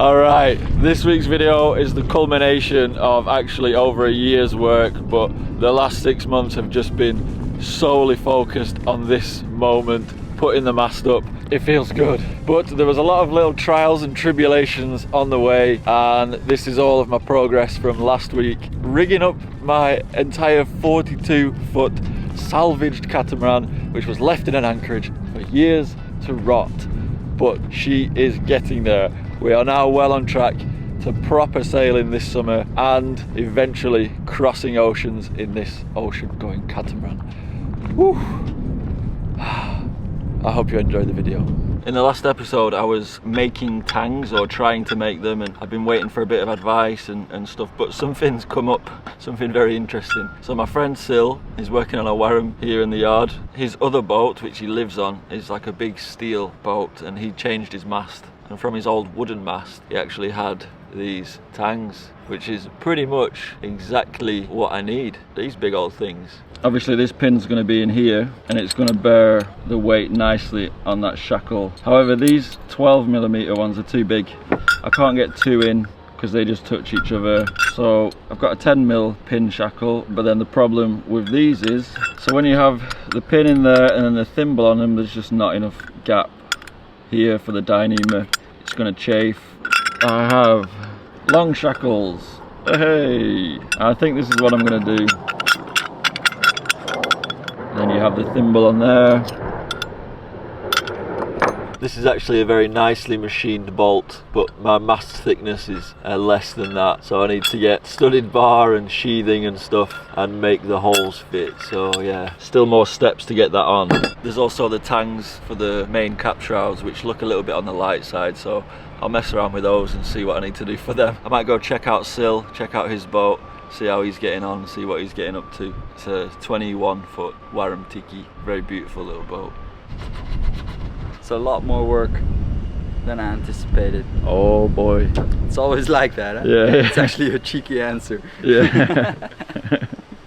Alright, this week's video is the culmination of actually over a year's work, but the last 6 months have just been solely focused on this moment, putting the mast up. It feels good, but there was a lot of little trials and tribulations on the way, and this is all of my progress from last week, rigging up my entire 42-foot salvaged catamaran, which was left in an anchorage for years to rot, but she is getting there. We are now well on track to proper sailing this summer and eventually crossing oceans in this ocean-going catamaran. Woo! I hope you enjoyed the video. In the last episode I was making tangs, or trying to make them, and I've been waiting for a bit of advice and stuff, but something's come up, something very interesting. So my friend Sil is working on a warrum here in the yard. His other boat, which he lives on, is like a big steel boat, and he changed his mast, and from his old wooden mast he actually had these tangs, which is pretty much exactly what I need, these big old things. Obviously this pin's going to be in here and it's going to bear the weight nicely on that shackle. However, these 12mm ones are too big. I can't get two in because they just touch each other. So I've got a 10mm pin shackle, but then the problem with these is, so when you have the pin in there and then the thimble on them, there's just not enough gap here for the dyneema. It's going to chafe. I have long shackles. Hey, I think this is what I'm going to do. Then you have the thimble on there. This is actually a very nicely machined bolt, but my mast thickness is less than that, so I need to get studded bar and sheathing and stuff and make the holes fit. So yeah, still more steps to get that on. There's also the tangs for the main cap shrouds, which look a little bit on the light side, so I'll mess around with those and see what I need to do for them. I might go check out Sil, check out his boat, see how he's getting on, see what he's getting up to. It's a 21-foot warrum tiki, very beautiful little boat. It's a lot more work than I anticipated. Oh boy. It's always like that, huh? Yeah. It's actually a cheeky answer. Yeah.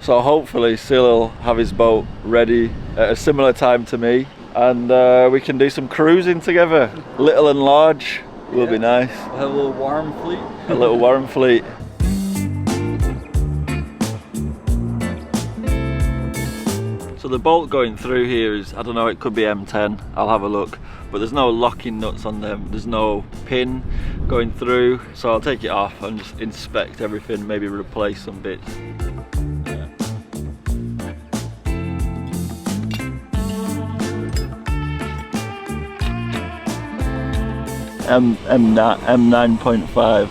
So hopefully Sil will have his boat ready at a similar time to me, and we can do some cruising together. Little and large will be nice. We'll have a little warm fleet. A little warm fleet. So the bolt going through here is, I don't know, it could be M10, I'll have a look, but there's no locking nuts on them, there's no pin going through, so I'll take it off and just inspect everything, maybe replace some bits. M9.5.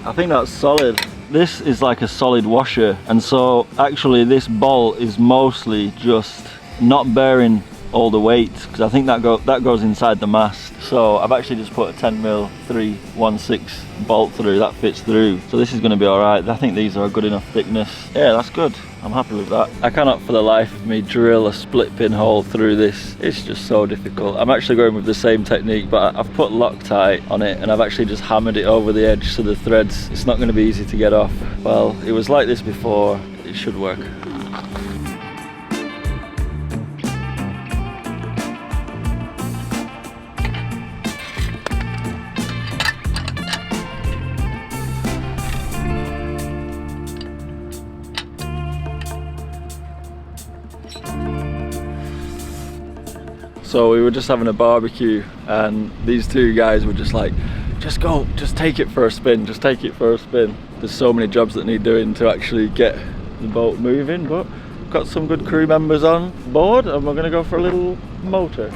I think that's solid. This is like a solid washer, and so actually this bolt is mostly just not bearing all the weight, because I think that goes inside the mast. So I've actually just put a 10mm 316 bolt through, that fits through. So this is going to be alright. I think these are a good enough thickness. Yeah, that's good. I'm happy with that. I cannot for the life of me drill a split pin hole through this. It's just so difficult. I'm actually going with the same technique, but I've put Loctite on it and I've actually just hammered it over the edge, so the threads, it's not going to be easy to get off. Well, it was like this before. It should work. So we were just having a barbecue and these two guys were just like, just go, just take it for a spin, just take it for a spin. There's so many jobs that need doing to actually get the boat moving, but we've got some good crew members on board and we're going to go for a little motor.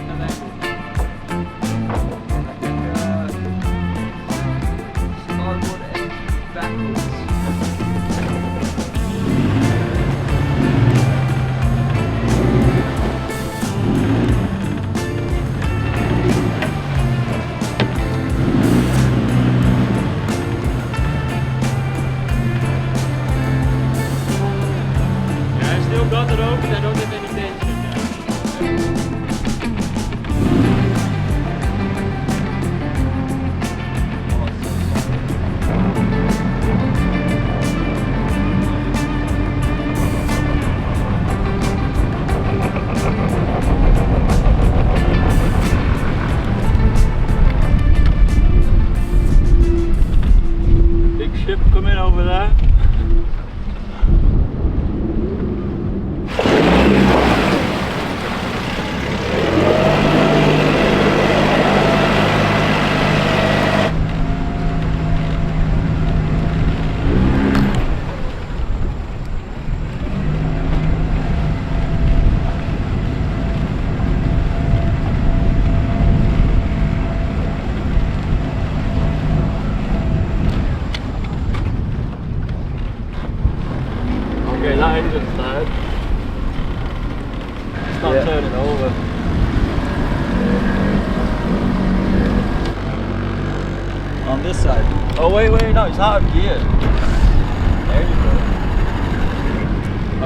there. Okay, that engine's started. It's not turning over. On this side. Oh wait, no, it's out of gear. There you go.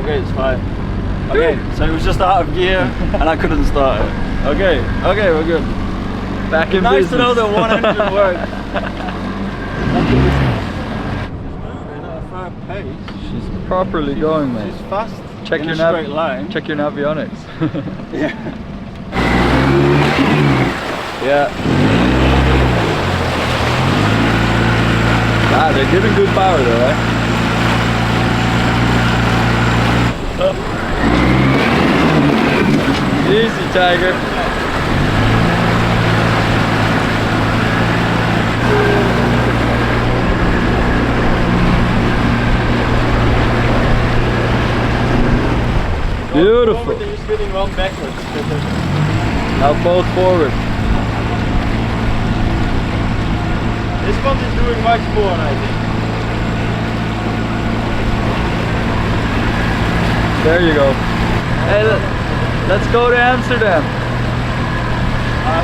Okay, it's fine. Okay, so it was just out of gear and I couldn't start it. Okay, we're good. Back in Nice business. to know that one engine works. Moving at a fair pace. She's properly going, mate. She's fast. Check in your a straight line. Check your navionics. Yeah. Yeah. Ah, they're giving good power though, eh? Easy, Tiger. Beautiful. Forward, you're spinning wrong backwards. Now both forward. This one is doing much more, I think. There you go. Hey, let's go to Amsterdam.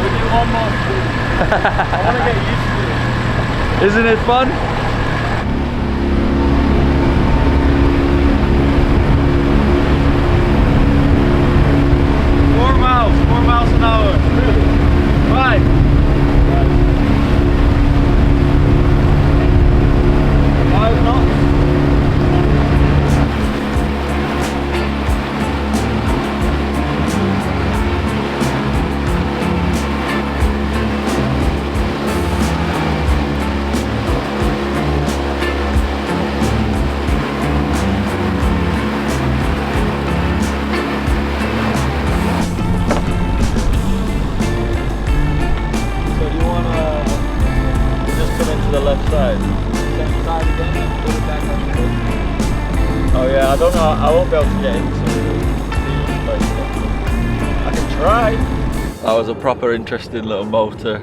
We do almost. I want to get used to it. Isn't it fun? 4 miles an hour. 5. Knots. So do you want to just come into the left side? Same side again and put it back on the foot? Oh yeah, I don't know, I won't be able to get into the place. I can try. That was a proper interesting little motor.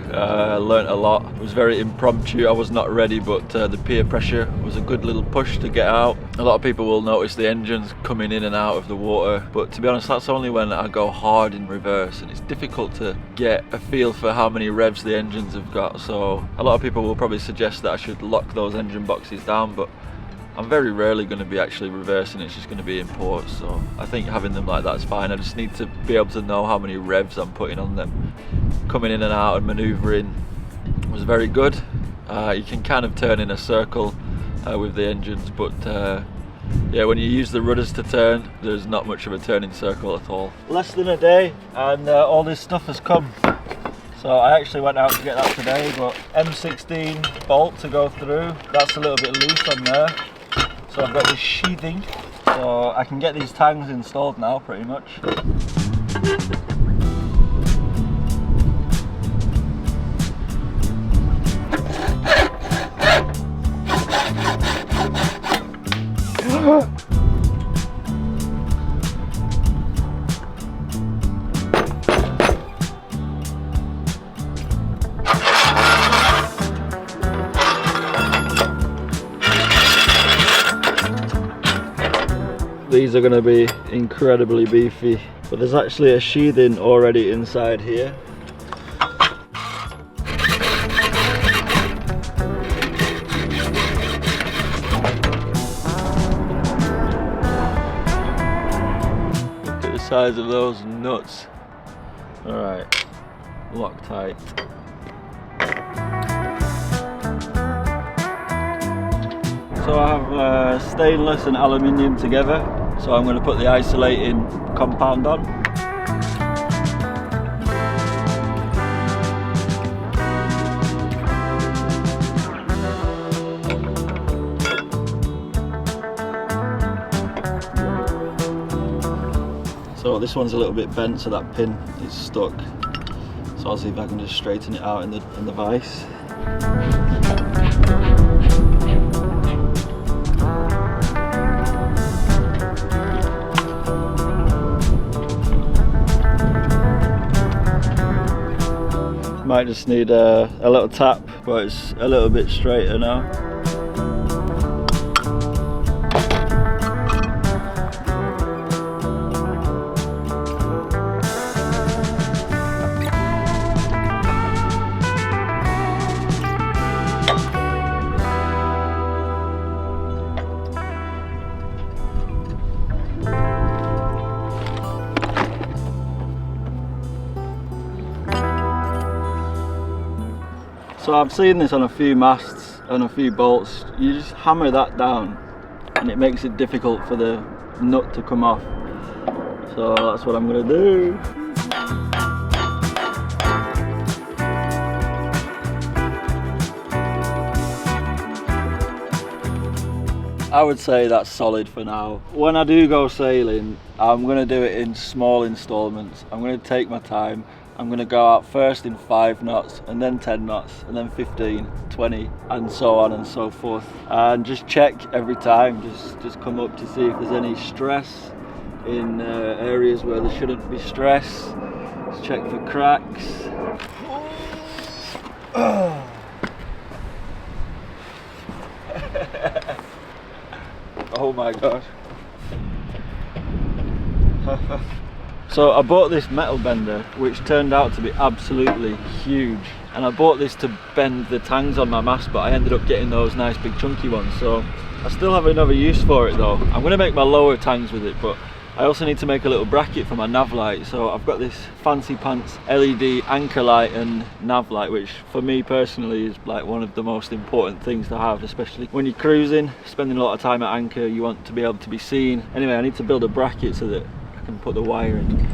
Learnt a lot. It was very impromptu. I was not ready, but the peer pressure was a good little push to get out. A lot of people will notice the engines coming in and out of the water, but to be honest, that's only when I go hard in reverse, and it's difficult to get a feel for how many revs the engines have got. So a lot of people will probably suggest that I should lock those engine boxes down, but I'm very rarely going to be actually reversing, it's just going to be in port, so I think having them like that is fine. I just need to be able to know how many revs I'm putting on them. Coming in and out and manoeuvring was very good. You can kind of turn in a circle with the engines, but yeah, when you use the rudders to turn, there's not much of a turning circle at all. Less than a day and all this stuff has come. So I actually went out to get that today, but M16 bolt to go through, that's a little bit loose on there. So I've got this sheathing, so I can get these tangs installed now pretty much. These are going to be incredibly beefy, but there's actually a sheathing already inside here. Look at the size of those nuts. Alright, Loctite. So I have stainless and aluminium together, so I'm going to put the isolating compound on. So this one's a little bit bent, so that pin is stuck. So I'll see if I can just straighten it out in the vise. Might just need a little tap, but it's a little bit straighter now. So I've seen this on a few masts and a few bolts. You just hammer that down and it makes it difficult for the nut to come off. So that's what I'm going to do. I would say that's solid for now. When I do go sailing, I'm going to do it in small installments. I'm going to take my time. I'm going to go out first in 5 knots and then 10 knots and then 15, 20 and so on and so forth, and just check every time, just come up to see if there's any stress in areas where there shouldn't be stress. Just check for cracks. Oh my gosh. So I bought this metal bender, which turned out to be absolutely huge, and I bought this to bend the tangs on my mast, but I ended up getting those nice big chunky ones, so I still have another use for it though. I'm going to make my lower tangs with it, but I also need to make a little bracket for my nav light. So I've got this fancy pants LED anchor light and nav light, which for me personally is like one of the most important things to have, especially when you're cruising, spending a lot of time at anchor. You want to be able to be seen. Anyway, I need to build a bracket so that I can put the wire in.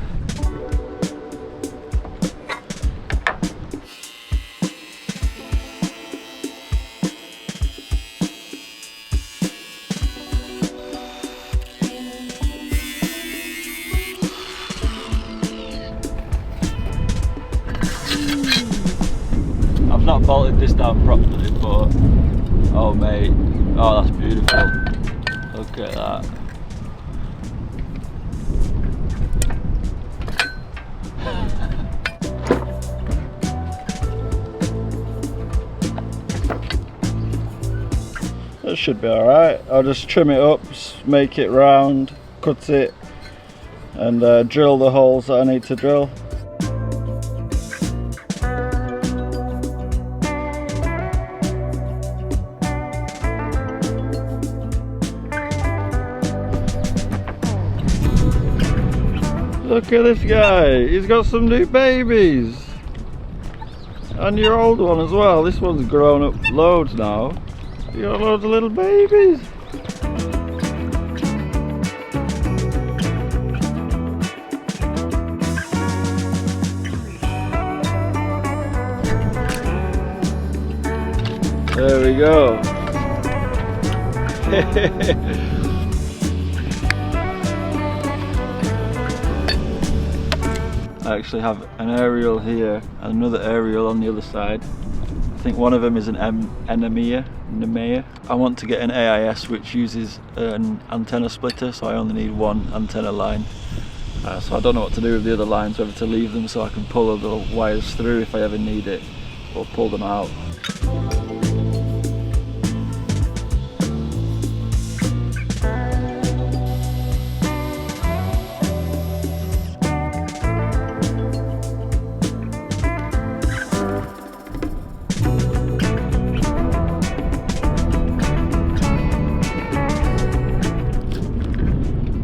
I've not bolted this down properly, but oh mate, oh that's beautiful. Look at that. That should be alright. I'll just trim it up, make it round, cut it, and drill the holes that I need to drill. Look at this guy, he's got some new babies. And your old one as well. This one's grown up loads now. You got loads of little babies. There we go. I actually have an aerial here and another aerial on the other side. I think one of them is an Nemea. I want to get an AIS which uses an antenna splitter, so I only need one antenna line. So I don't know what to do with the other lines, whether to leave them so I can pull the little wires through if I ever need it, or pull them out.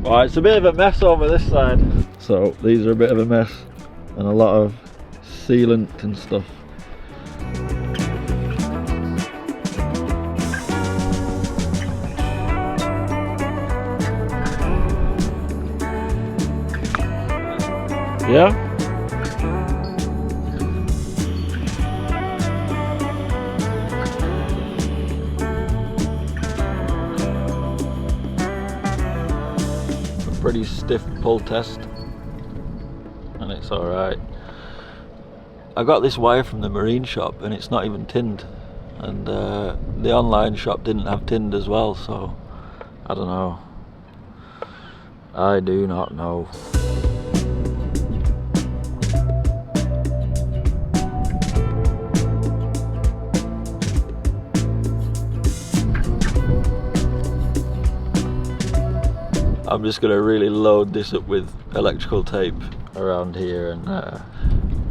Right, it's a bit of a mess over this side. So these are a bit of a mess and a lot of sealant and stuff. Yeah? Pretty stiff pull test. it's alright. I got this wire from the marine shop and it's not even tinned, and the online shop didn't have tinned as well, so I don't know. I do not know. I'm just going to really load this up with electrical tape around here, and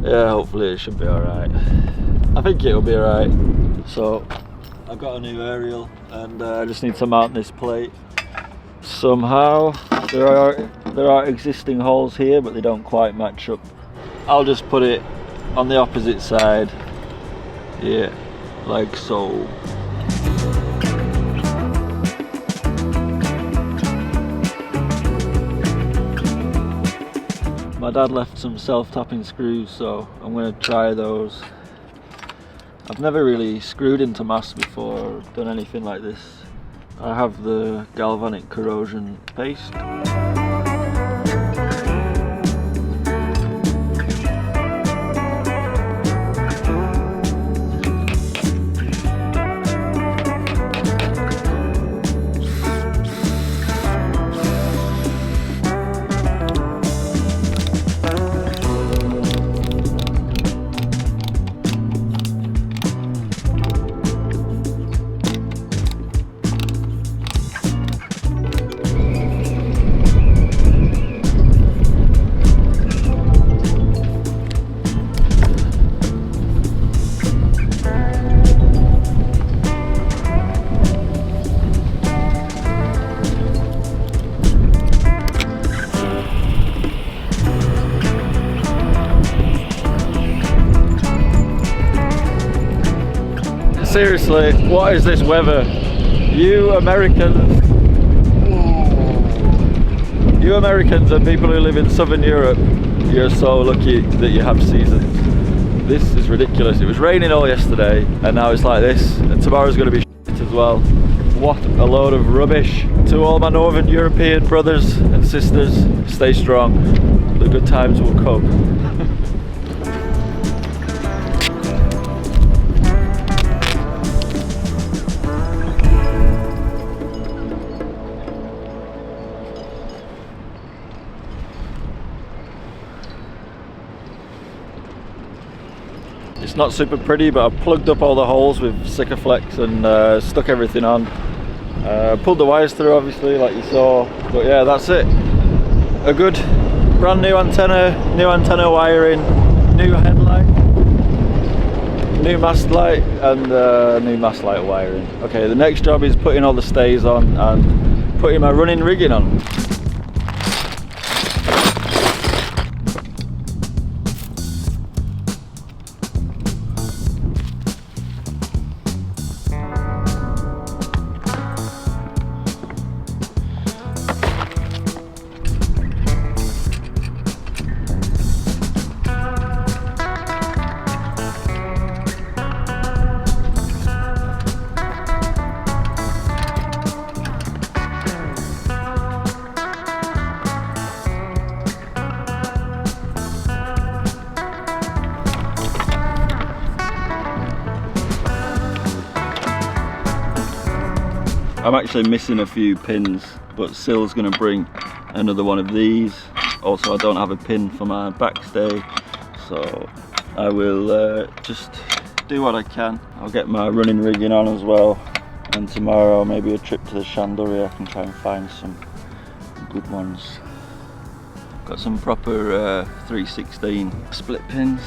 yeah, hopefully it should be alright. I think it'll be alright. So I've got a new aerial, and I just need to mount this plate somehow. There are existing holes here, but they don't quite match up. I'll just put it on the opposite side, yeah, like so. My dad left some self-tapping screws, so I'm going to try those. I've never really screwed into Mast before or done anything like this. I have the galvanic corrosion paste. Seriously, what is this weather? You Americans and people who live in Southern Europe, you're so lucky that you have seasons. This is ridiculous. It was raining all yesterday and now it's like this, and tomorrow's going to be shit as well. What a load of rubbish. To all my Northern European brothers and sisters, stay strong. The good times will come. It's not super pretty, but I've plugged up all the holes with Sikaflex and stuck everything on. Pulled the wires through, obviously, like you saw. But yeah, that's it. A good brand new antenna wiring, new headlight, new mast light, and new mast light wiring. Okay, the next job is putting all the stays on and putting my running rigging on. I'm actually missing a few pins, but Syl's going to bring another one of these. Also, I don't have a pin for my backstay, so I will just do what I can. I'll get my running rigging on as well, and tomorrow maybe a trip to the Chandlery. I can try and find some good ones. Got some proper 316 split pins.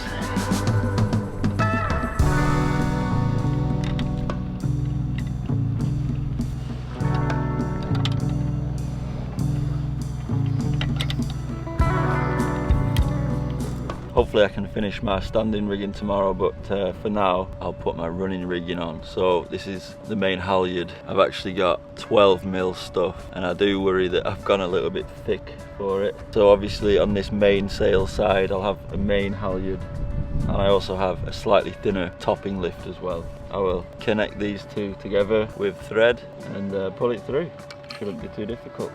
Hopefully I can finish my standing rigging tomorrow, but for now I'll put my running rigging on. So this is the main halyard. I've actually got 12mm stuff, and I do worry that I've gone a little bit thick for it. So obviously on this main sail side I'll have a main halyard, and I also have a slightly thinner topping lift as well. I will connect these two together with thread and pull it through. Shouldn't be too difficult.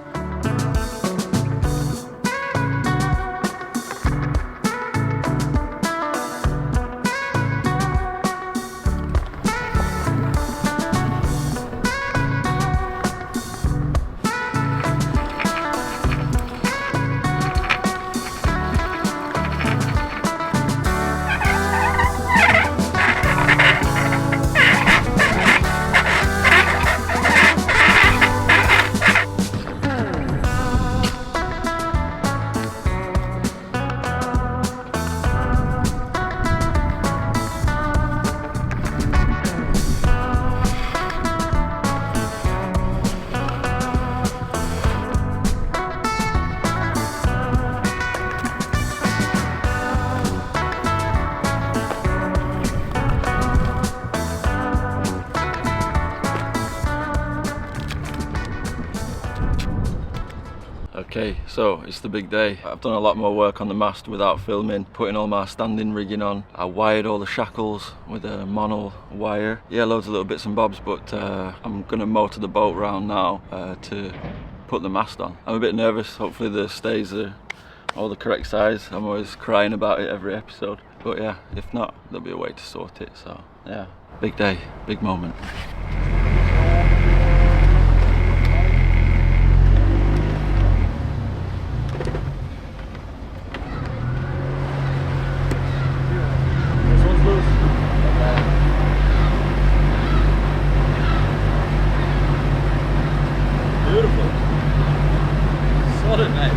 Okay, so it's the big day. I've done a lot more work on the mast without filming, putting all my standing rigging on. I wired all the shackles with a mono wire. Yeah, loads of little bits and bobs, but I'm gonna motor the boat round now to put the mast on. I'm a bit nervous. Hopefully the stays are all the correct size. I'm always crying about it every episode. But yeah, if not, there'll be a way to sort it. So yeah, big day, big moment. Beautiful. Solid, mate.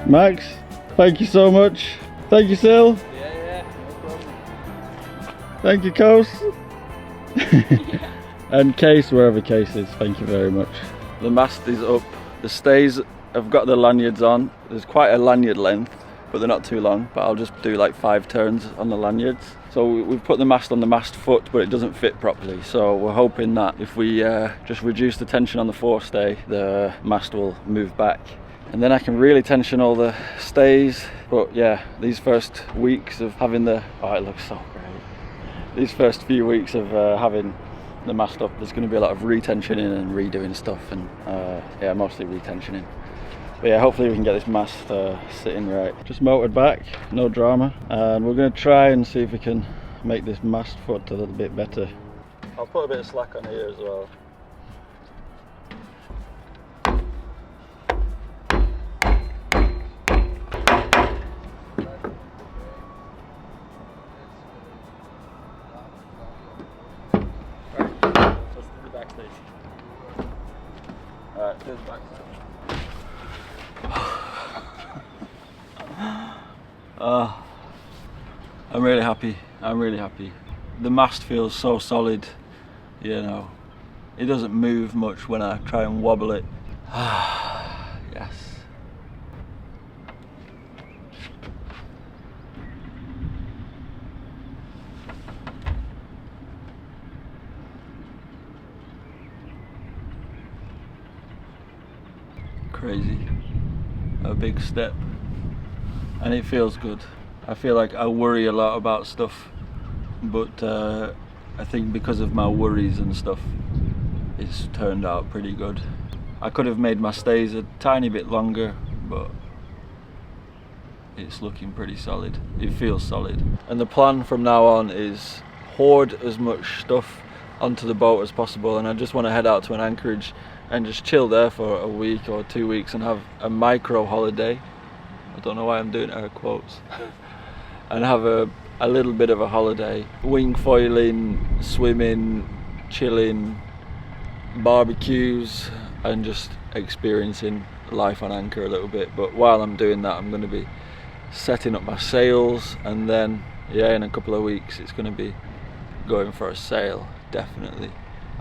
Max, thank you so much. Thank you, Sil. Yeah, no problem. Thank you, Coast. And Case, wherever Case is, thank you very much. The mast is up. The stays have got the lanyards on. There's quite a lanyard length, but they're not too long. But I'll just do like 5 turns on the lanyards. So we've put the mast on the mast foot, but it doesn't fit properly. So we're hoping that if we just reduce the tension on the forestay, the mast will move back. And then I can really tension all the stays. But yeah, these first weeks of having the, oh, it looks so great. These first few weeks of having the mast up, there's going to be a lot of retensioning and redoing stuff, and yeah, mostly retensioning. But yeah, hopefully we can get this mast sitting right. Just motored back, no drama, and we're going to try and see if we can make this mast foot a little bit better. I'll put a bit of slack on here as well. Alright, here's the back side. I'm really happy. I'm really happy. The mast feels so solid, you know. It doesn't move much when I try and wobble it. Yes. Crazy. A big step. And it feels good. I feel like I worry a lot about stuff, but I think because of my worries and stuff, it's turned out pretty good. I could have made my stays a tiny bit longer, but it's looking pretty solid. It feels solid. And the plan from now on is hoard as much stuff onto the boat as possible, and I just want to head out to an anchorage and just chill there for a week or 2 weeks and have a micro holiday. I don't know why I'm doing air quotes. And have a little bit of a holiday. Wing foiling, swimming, chilling, barbecues, and just experiencing life on anchor a little bit. But while I'm doing that, I'm going to be setting up my sails, and then yeah, in a couple of weeks it's going to be going for a sail, definitely.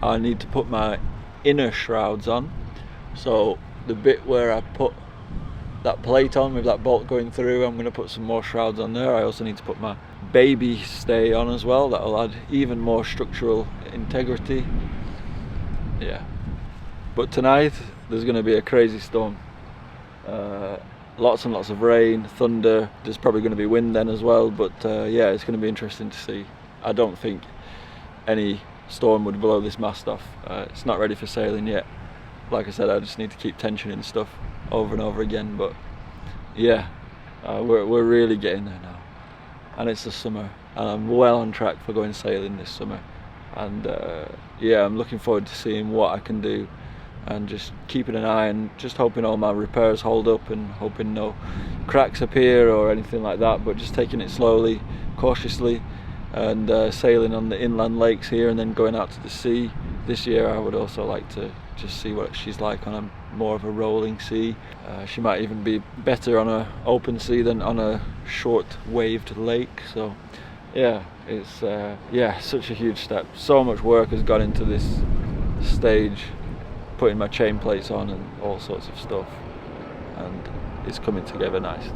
I need to put my inner shrouds on, so the bit where I put that plate on with that bolt going through, I'm going to put some more shrouds on there. I also need to put my baby stay on as well. That'll add even more structural integrity. Yeah, But tonight there's going to be a crazy storm. Lots and lots of rain, thunder. There's probably going to be wind then as well, but yeah, it's going to be interesting to see. I don't think any storm would blow this mast off. It's not ready for sailing yet. Like I said, I just need to keep tensioning stuff over and over again, but yeah, we're really getting there now. And it's the summer, and I'm well on track for going sailing this summer. And yeah, I'm looking forward to seeing what I can do, and just keeping an eye and just hoping all my repairs hold up, and hoping no cracks appear or anything like that, but just taking it slowly, cautiously, and sailing on the inland lakes here and then going out to the sea. This year I would also like to just see what she's like on a more of a rolling sea. She might even be better on an open sea than on a short waved lake. So yeah, it's yeah, such a huge step. So much work has gone into this stage, putting my chain plates on and all sorts of stuff, and it's coming together nicely.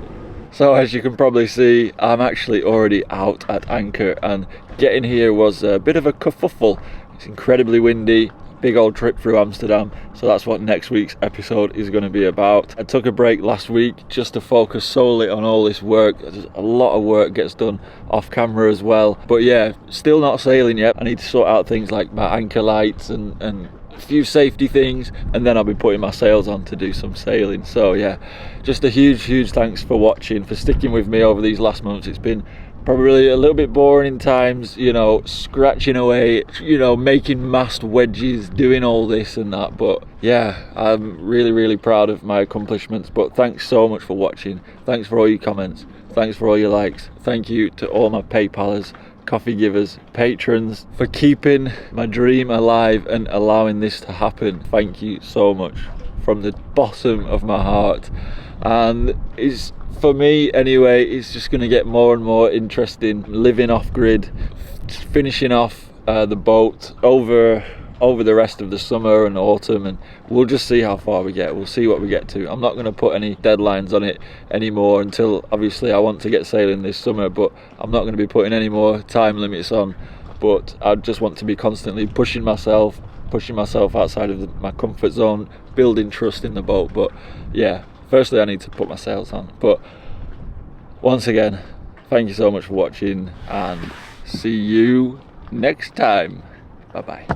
So as you can probably see, I'm actually already out at anchor, and getting here was a bit of a kerfuffle. It's incredibly windy, big old trip through Amsterdam, so that's what next week's episode is going to be about. I took a break last week just to focus solely on all this work. There's a lot of work gets done off camera as well, but yeah, still not sailing yet. I need to sort out things like my anchor lights and a few safety things, and then I'll be putting my sails on to do some sailing. So yeah, just a huge thanks for watching, for sticking with me over these last months. It's been probably a little bit boring in times, you know, scratching away, you know, making mast wedges, doing all this and that, but yeah, I'm really proud of my accomplishments. But thanks so much for watching. Thanks for all your comments, thanks for all your likes. Thank you to all my PayPalers, coffee givers, patrons, for keeping my dream alive and allowing this to happen. Thank you so much from the bottom of my heart. And it's, for me anyway, it's just going to get more and more interesting living off grid, finishing off the boat over the rest of the summer and autumn, and we'll just see how far we get. We'll see what we get to. I'm not going to put any deadlines on it anymore until obviously I want to get sailing this summer, but I'm not going to be putting any more time limits on. But I just want to be constantly pushing myself outside of my comfort zone, building trust in the boat. But yeah, firstly I need to put my sails on. But once again, thank you so much for watching, and see you next time. Bye bye.